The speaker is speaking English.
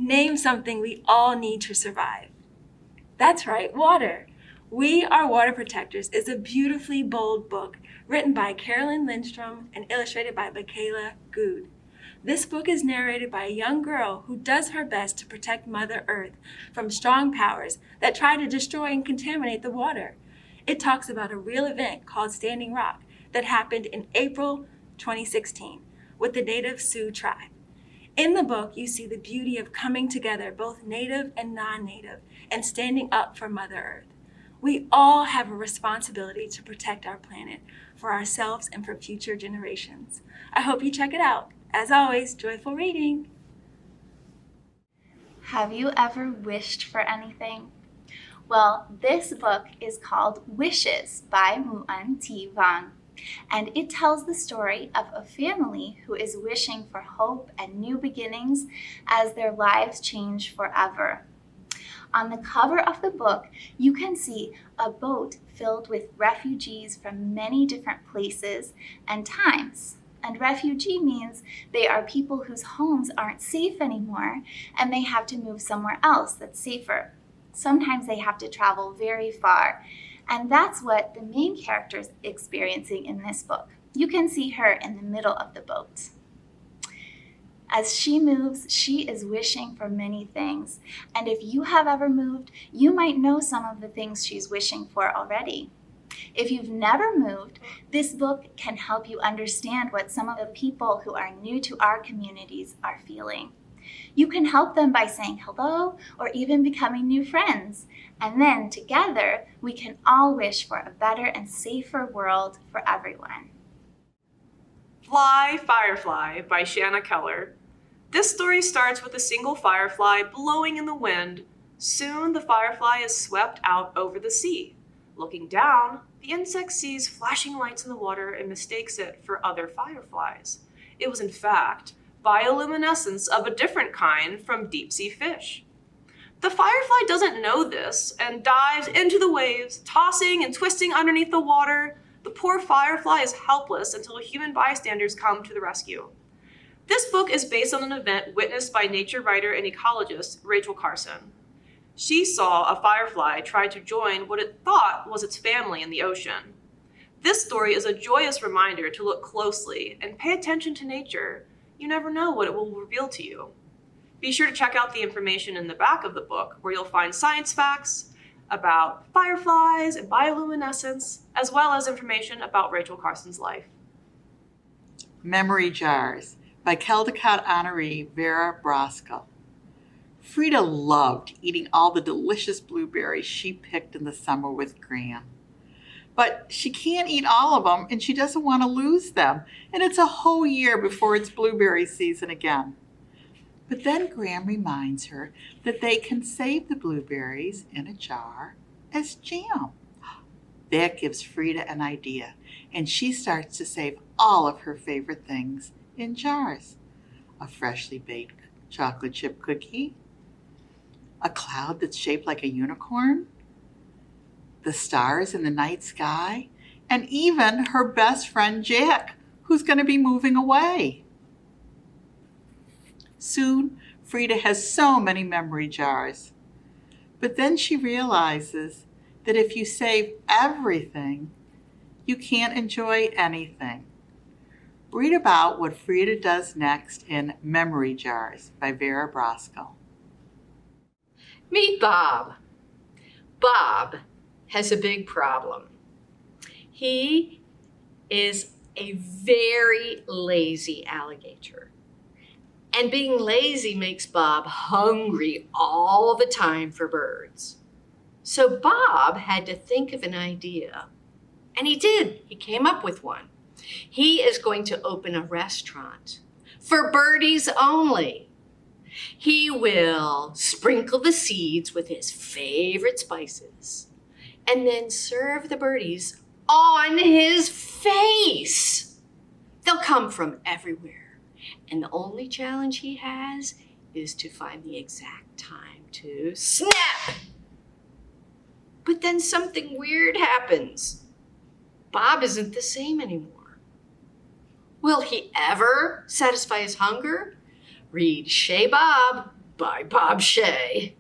Name something we all need to survive. That's right, water. We Are Water Protectors is a beautifully bold book written by Carole Lindstrom and illustrated by Michaela Goade. This book is narrated by a young girl who does her best to protect Mother Earth from strong powers that try to destroy and contaminate the water. It talks about a real event called Standing Rock that happened in April 2016 with the native Sioux tribe. In the book, you see the beauty of coming together, both native and non-native, and standing up for Mother Earth. We all have a responsibility to protect our planet for ourselves and for future generations. I hope you check it out. As always, joyful reading. Have you ever wished for anything? Well, this book is called Wishes by Muan, Tivang, and it tells the story of a family who is wishing for hope and new beginnings as their lives change forever. On the cover of the book, you can see a boat filled with refugees from many different places and times. And refugee means they are people whose homes aren't safe anymore and they have to move somewhere else that's safer. Sometimes they have to travel very far. And that's what the main character is experiencing in this book. You can see her in the middle of the boat. As she moves, she is wishing for many things. And if you have ever moved, you might know some of the things she's wishing for already. If you've never moved, this book can help you understand what some of the people who are new to our communities are feeling. You can help them by saying hello or even becoming new friends. And then together, we can all wish for a better and safer world for everyone. Fly, Firefly by Shana Keller. This story starts with a single firefly blowing in the wind. Soon the firefly is swept out over the sea. Looking down, the insect sees flashing lights in the water and mistakes it for other fireflies. It was in fact bioluminescence of a different kind from deep-sea fish. The firefly doesn't know this and dives into the waves, tossing and twisting underneath the water. The poor firefly is helpless until human bystanders come to the rescue. This book is based on an event witnessed by nature writer and ecologist Rachel Carson. She saw a firefly try to join what it thought was its family in the ocean. This story is a joyous reminder to look closely and pay attention to nature. You never know what it will reveal to you. Be sure to check out the information in the back of the book, where you'll find science facts about fireflies and bioluminescence, as well as information about Rachel Carson's life. Memory Jars by Caldecott honoree Vera Brosgol. Frida loved eating all the delicious blueberries she picked in the summer with Gran. But she can't eat all of them, and she doesn't want to lose them, and it's a whole year before it's blueberry season again. But then Gran reminds her that they can save the blueberries in a jar as jam. That gives Frida an idea, and she starts to save all of her favorite things in jars. A freshly baked chocolate chip cookie, a cloud that's shaped like a unicorn, the stars in the night sky, and even her best friend Jack, who's going to be moving away. Soon, Frida has so many memory jars. But then she realizes that if you save everything, you can't enjoy anything. Read about what Frida does next in Memory Jars by Vera Brosgol. Meet Bob. Bob has a big problem. He is a very lazy alligator. And being lazy makes Bob hungry all the time for birds. So Bob had to think of an idea. And he did. He came up with one. He is going to open a restaurant for birdies only. He will sprinkle the seeds with his favorite spices and then serve the birdies on his face. They'll come from everywhere. And the only challenge he has is to find the exact time to snap. But then something weird happens. Bob isn't the same anymore. Will he ever satisfy his hunger? Read Chez Bob by Bob Shea.